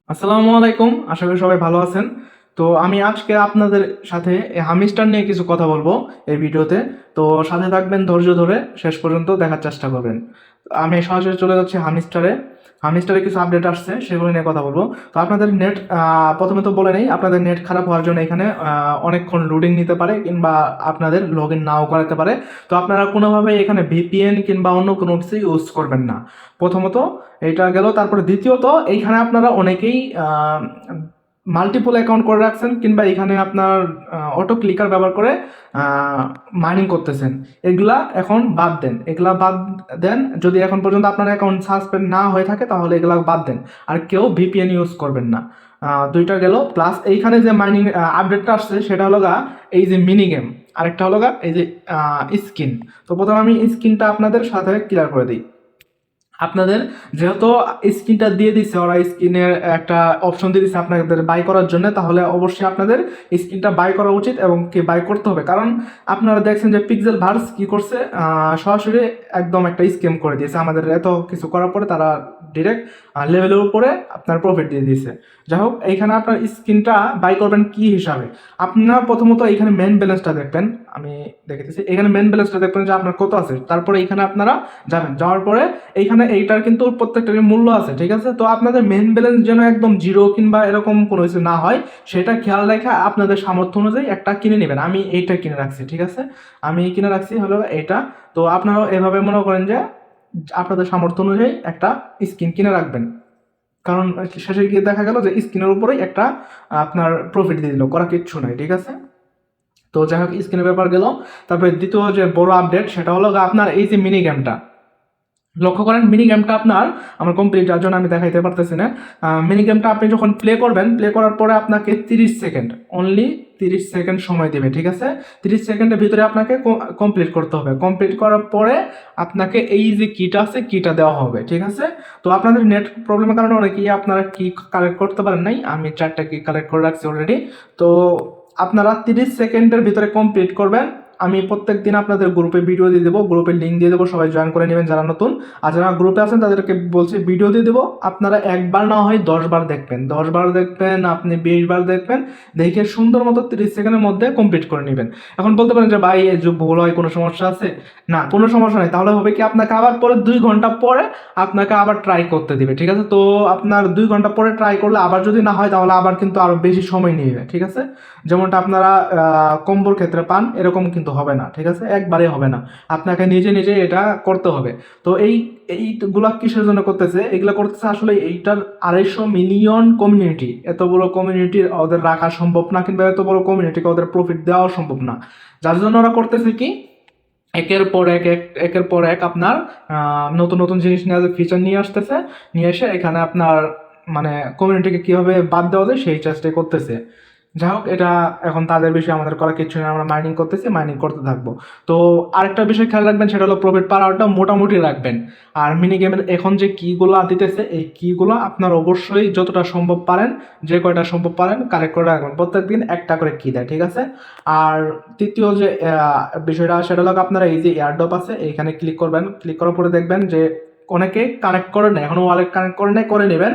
আসসালামু আলাইকুম, আশা করি সবাই ভালো আছেন। তো আমি আজকে আপনাদের সাথে এই হামিস্টার নিয়ে কিছু কথা বলবো এই ভিডিওতে। তো সাথে থাকবেন, ধৈর্য ধরে শেষ পর্যন্ত দেখার চেষ্টা করবেন। আমি সরাসরি চলে যাচ্ছি হামিস্টারে। হামিস্টারে কিছু আপডেট আসছে, সেগুলো নিয়ে কথা বলবো। তো আপনাদের নেট, প্রথমে তো বলে নেই, আপনাদের নেট খারাপ হওয়ার জন্য এখানে অনেকক্ষণ লোডিং নিতে পারে, কিংবা আপনাদের লগ ইন নাও করাতে পারে। তো আপনারা কোনোভাবে এখানে ভিপিএন কিংবা অন্য কোনো কিছু ইউজ করবেন না, প্রথমত। এটা গেল। তারপরে দ্বিতীয়ত, এইখানে আপনারা অনেকেই মাল্টিপল অ্যাকাউন্ট করে রাখছেন, কিংবা এখানে আপনার অটো ক্লিকার ব্যবহার করে মাইনিং করতেছেন। এগুলা এখন বাদ দেন, এগুলা বাদ দেন। যদি এখন পর্যন্ত আপনার অ্যাকাউন্ট সাসপেন্ড না হয়ে থাকে তাহলে এগুলা বাদ দেন। আর কেউ ভিপিএন ইউজ করবেন না। দুইটা গেল। প্লাস এইখানে যে মাইনিং আপডেটটা আসছে সেটা হলো গা এই যে মিনি গেম, আরেকটা হলো গা এই যে স্কিন। তো প্রথমে আমি স্কিনটা আপনাদের সাথে ক্লিয়ার করে দিই। আপনাদের যেহেতু স্ক্রিনটা দিয়ে দিচ্ছে, ওরা স্ক্রিনের একটা অপশন দিয়ে দিচ্ছে আপনাদের বাই করার জন্য, তাহলে অবশ্যই আপনাদের স্ক্রিনটা বাই করা উচিত এবং কি বাই করতে হবে। কারণ আপনারা দেখছেন যে পিক্সেল ভার্স কি করছে, সরাসরি একদম একটা স্ক্যাম করে দিয়েছে। আমাদের এত কিছু করার পরে তারা ডিরেক্ট লেভেলের উপরে আপনার প্রফিট দিয়ে দিয়েছে। যাই হোক, এইখানে আপনার স্ক্রিনটা বাই করবেন কি হিসাবে? আপনার প্রথমত এখানে মেন ব্যালেন্সটা দেখবেন। আমি দেখেছি এখানে মেন ব্যালেন্সটা দেখবেন যে আপনার কত আছে। তারপরে এখানে আপনারা যাবেন, যাওয়ার পরে এইখানে এইটার কিন্তু প্রত্যেকটারই মূল্য আছে, ঠিক আছে? তো আপনাদের মেন ব্যালেন্স যেন একদম জিরো কিংবা এরকম কোনো কিছু না হয়, সেটা খেয়াল রেখে আপনাদের সামর্থ্য অনুযায়ী একটা কিনে নেবেন। আমি এইটা কিনে রাখছি, ঠিক আছে? আমি কিনে রাখছি হলো এটা। তো আপনারাও এভাবে মনে করেন যে আপনাদের সামর্থ্য অনুযায়ী একটা স্কিন কিনে রাখবেন। কারণ শেষে গিয়ে দেখা গেল যে স্কিনের উপরেই একটা আপনার প্রফিট দিয়ে দিল, করা কিচ্ছু নাই, ঠিক আছে? তো যাই হোক, স্কিনের ব্যাপার গেল। তারপরে দ্বিতীয় যে বড় আপডেট সেটা হলো আপনার এই যে মিনি গেমটা। লক্ষ্য করেন, মিনি গেমটা আপনার আমার কমপ্লিট, যার জন্য আমি দেখাইতে পারতেছি না। মিনি গেমটা আপনি যখন প্লে করবেন, প্লে করার পরে আপনাকে 30 সেকেন্ড, অনলি 30 সেকেন্ড সময় দেবে, ঠিক আছে? 30 সেকেন্ডের ভিতরে আপনাকে কমপ্লিট করতে হবে। কমপ্লিট করার পরে আপনাকে এই যে কিটা আছে, কিটা দেওয়া হবে, ঠিক আছে? তো আপনাদের নেট প্রবলেমের কারণে অনেকেই আপনারা কি কালেক্ট করতে পারেন নাই। আমি 4টা কি কালেক্ট করে রাখছি অলরেডি। তো আপনারা 30 সেকেন্ডের ভিতরে কমপ্লিট করবেন। আমি প্রত্যেক দিন আপনাদের গ্রুপে ভিডিও দিয়ে দেবো, গ্রুপের লিঙ্ক দিয়ে দেবো, সবাই জয়েন করে নেবেন যারা নতুন। আর যারা গ্রুপে আছেন তাদেরকে বলছি ভিডিও দিয়ে দেবো, আপনারা একবার না হয় 10 বার দেখবেন, 10 বার দেখবেন, আপনি 20 বার দেখবেন, দেখে সুন্দর মতো 30 সেকেন্ডের মধ্যে কমপ্লিট করে নেবেন। এখন বলতে পারেন যে ভাই এই যুগ ভুল হয়, কোনো সমস্যা আছে? না, কোনো সমস্যা নেই। তাহলে হবে কি, আপনাকে আবার পরে 2 ঘন্টা পরে আপনাকে আবার ট্রাই করতে দিবে, ঠিক আছে? তো আপনার 2 ঘন্টা পরে ট্রাই করলে আবার যদি না হয়, তাহলে আবার কিন্তু আরো বেশি সময় নিবে, ঠিক আছে? যেমনটা আপনারা কম্বোর ক্ষেত্রে পান, এরকম কিন্তু হবে না, ঠিক আছে? একবারে হবে না, আপনাকে নিজে নিজে এটা করতে হবে। তো এইগুলা কিসের জন্য করতেছে? এগুলা করতেছে আসলে এইটার 250 মিলিয়ন কমিউনিটি, এত বড় কমিউনিটি ওদের রাখা সম্ভব না, কিংবা এত বড় কমিউনিটিকে ওদের প্রফিট দেওয়া সম্ভব না। যার জন্য ওরা করতেছে কি, একের পর এক আপনার নতুন নতুন জিনিস নিয়ে, ফিচার নিয়ে আসতেছে, নিয়ে এসে এখানে আপনার মানে কমিউনিটিকে কিভাবে বাদ দেওয়া যায় সেই চেষ্টাই করতেছে। যাই হোক, এটা এখন তাদের বিষয়ে আমাদের করা কিছু না, আমরা মাইনিং করতেছি, মাইনিং করতে থাকবো। তো আরেকটা বিষয় খেয়াল রাখবেন, সেটা হলো প্রফিট পার আওয়ারটা মোটামুটি রাখবেন। আর মিনি গেমের এখন যে কিগুলো দিতেছে, এই কিগুলো আপনার অবশ্যই যতটা সম্ভব পারেন, যে কয়টা সম্ভব পারেন কালেক্ট করে রাখবেন। প্রত্যেকদিন একটা করে কি দেয়, ঠিক আছে? আর তৃতীয় যে বিষয়টা, সেটা হলো আপনারা এই যে এয়ারড্রপ আছে, এইখানে ক্লিক করবেন। ক্লিক করার পরে দেখবেন যে অনেকে কানেক্ট করে নেয়, এখনো ওয়ালেট কানেক্ট করে নেয়, করে নেবেন।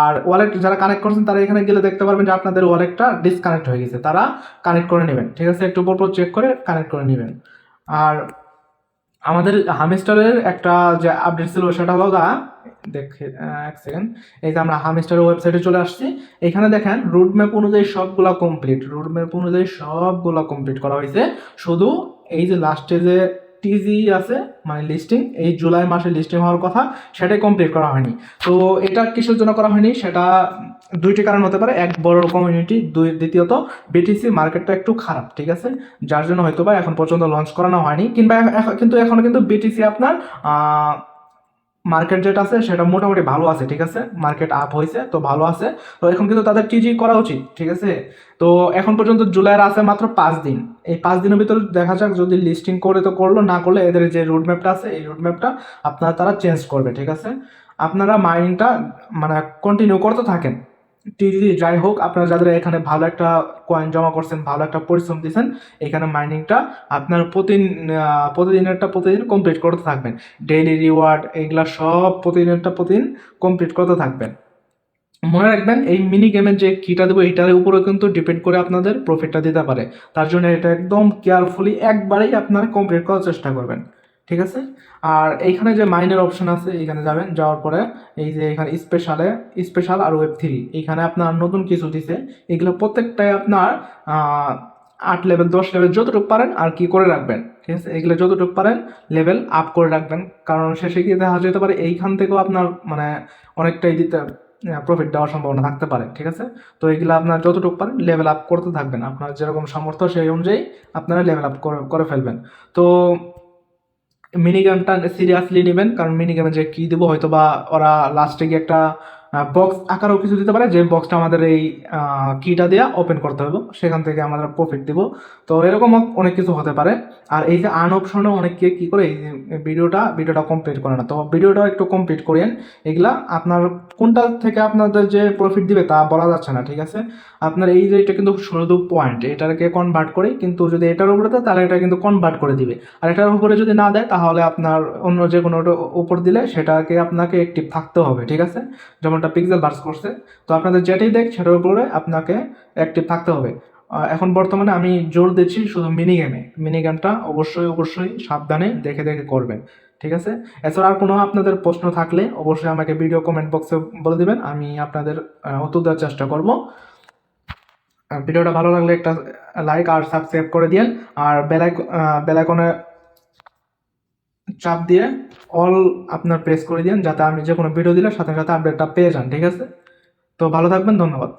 আর ওয়ালেট যারা কানেক্ট করছেন তারা এখানে গেলে দেখতে পারবেন যে আপনাদের ওয়ালেটটা ডিসকানেক্ট হয়ে গেছে, তারা কানেক্ট করে নেবেন, ঠিক আছে? একটু পর চেক করে কানেক্ট করে নেবেন। আর আমাদের হামিস্টারের একটা যে আপডেট ছিল সেটা হলো দেখে, এক সেকেন্ড। এই যে আমরা হামিস্টারের ওয়েবসাইটে চলে আসছি। এখানে দেখেন রুট ম্যাপ অনুযায়ী সবগুলা কমপ্লিট, রুট ম্যাপ অনুযায়ী সবগুলা কমপ্লিট করা হয়েছে। শুধু এই যে লাস্টে যে টিজি আছে, মানে লিস্টিং, এই জুলাই মাসে লিস্টিং হওয়ার কথা, সেটাই কমপ্লিট করা হয়নি। তো এটা কিসের জন্য করা হয়নি, সেটা দুইটি কারণ হতে পারে। এক, বড় কমিউনিটি; দ্বিতীয়ত বিটিসি মার্কেটটা একটু খারাপ, ঠিক আছে? যার জন্য হয়তো বা এখন পর্যন্ত লঞ্চ করানো হয়নি, কিংবা কিন্তু এখনো কিন্তু বিটিসি আপনার মার্কেট যেটা আছে সেটা মোটামুটি ভালো আছে, ঠিক আছে? মার্কেট আপ হয়েছে, তো ভালো আছে। তো এখন কিন্তু তাদের টিজি করা উচিত, ঠিক আছে? তো এখন পর্যন্ত জুলাইয়ের আছে মাত্র 5 দিন। এই 5 দিনের ভিতরে দেখা যাক, যদি লিস্টিং করে তো করলো, না করলে এদের যে রুটম্যাপটা আছে এই রুটম্যাপটা আপনারা তারা চেঞ্জ করবে, ঠিক আছে? আপনারা মাইনিংটা মানে কন্টিনিউ করতে থাকেন। টিজি যাই হোক, আপনারা যাদের এখানে ভালো একটা কয়েন জমা করছেন, ভালো একটা পরিশ্রম দিয়েছেন, এখানে মাইনিংটা আপনার প্রতিদিনেরটা প্রতিদিন কমপ্লিট করতে থাকবেন। ডেইলি রিওয়ার্ড এগুলা সব প্রতিদিন কমপ্লিট করতে থাকবেন। মনে রাখবেন এই মিনি গেমের যে কিটা দেবো এইটার উপরে কিন্তু ডিপেন্ড করে আপনাদের প্রফিটটা দিতে পারে। তার জন্য এটা একদম কেয়ারফুলি একবারেই আপনারা কমপ্লিট করার চেষ্টা করবেন, ঠিক আছে? আর এইখানে যে মাইনের অপশন আছে এইখানে যাবেন, যাওয়ার পরে এই যে এখানে স্পেশাল আর ওয়েব 3 এইখানে আপনার নতুন কিছু দিছে। এগুলো প্রত্যেকটাই আপনার 8 লেভেল 10 লেভেল যতটুকু পারেন আর কি করে রাখবেন, ঠিক আছে? এগুলো যতটুকু পারেন লেভেল আপ করে রাখবেন, কারণ শেষে গিয়ে দেখা যেতে পারে এইখান থেকেও আপনার মানে অনেকটাই দিতে প্রফিট দেওয়ার সম্ভাবনা থাকতে পারে, ঠিক আছে? তো এগুলো আপনার যতটুকু পারেন লেভেল আপ করতে থাকবেন, আপনার যেরকম সামর্থ্য সেই অনুযায়ী আপনারা লেভেল আপ করে ফেলবেন। তো মিনি গেমটা সিরিয়াসলি নেবেন, কারণ মিনি গেমে যে কী দেবো হয়তো বা ওরা লাস্টে গিয়ে একটা বক্স আকারও কিছু দিতে পারে, যে বক্সটা আমাদের এই কিটা দিয়ে ওপেন করতে হবে, সেখান থেকে আমাদের প্রফিট দিব। তো এরকম অনেক কিছু হতে পারে। আর এই যে আর্ন অপশনে অনেকে কী করে এই ভিডিওটা কমপ্লিট করে না, তো ভিডিওটা একটু কমপ্লিট করেন। এগুলা আপনার কোনটা থেকে আপনাদের যে প্রফিট দিবে তা বলা যাচ্ছে না, ঠিক আছে? আপনার এই যে এটা কিন্তু শুধু পয়েন্ট, এটাকে কনভার্ট করে, কিন্তু যদি এটার উপরে দেয় তাহলে এটা কিন্তু কনভার্ট করে দিবে। আর এটার উপরে যদি না দেয় তাহলে আপনার অন্য যে কোনো উপর দিলে সেটাকে আপনাকে অ্যাক্টিভ থাকতে হবে, ঠিক আছে? যেমনটা পিক্সেল ভার্স করছে। তো আপনাদের যেটাই দেখ সেটার উপরে আপনাকে অ্যাক্টিভ থাকতে হবে। এখন বর্তমানে আমি জোর দিচ্ছি শুধু মিনি গেমটা অবশ্যই সাবধানে দেখে দেখে করবেন, ঠিক আছে? এছাড়া আর কোনো আপনাদের প্রশ্ন থাকলে অবশ্যই আমাকে ভিডিও কমেন্ট বক্সে বলে দিবেন, আমি আপনাদের উত্তর দেওয়ার চেষ্টা করব। ভিডিওটা ভালো লাগলে একটা লাইক আর সাবস্ক্রাইব করে দিন, আর বেলাইকনে চাপ দিয়ে অল আপনার প্রেস করে দিন, যাতে আমি যে কোনো ভিডিও দিলে সাথে সাথে আপডেটটা পেয়ে যান, ঠিক আছে? তো ভালো থাকবেন, ধন্যবাদ।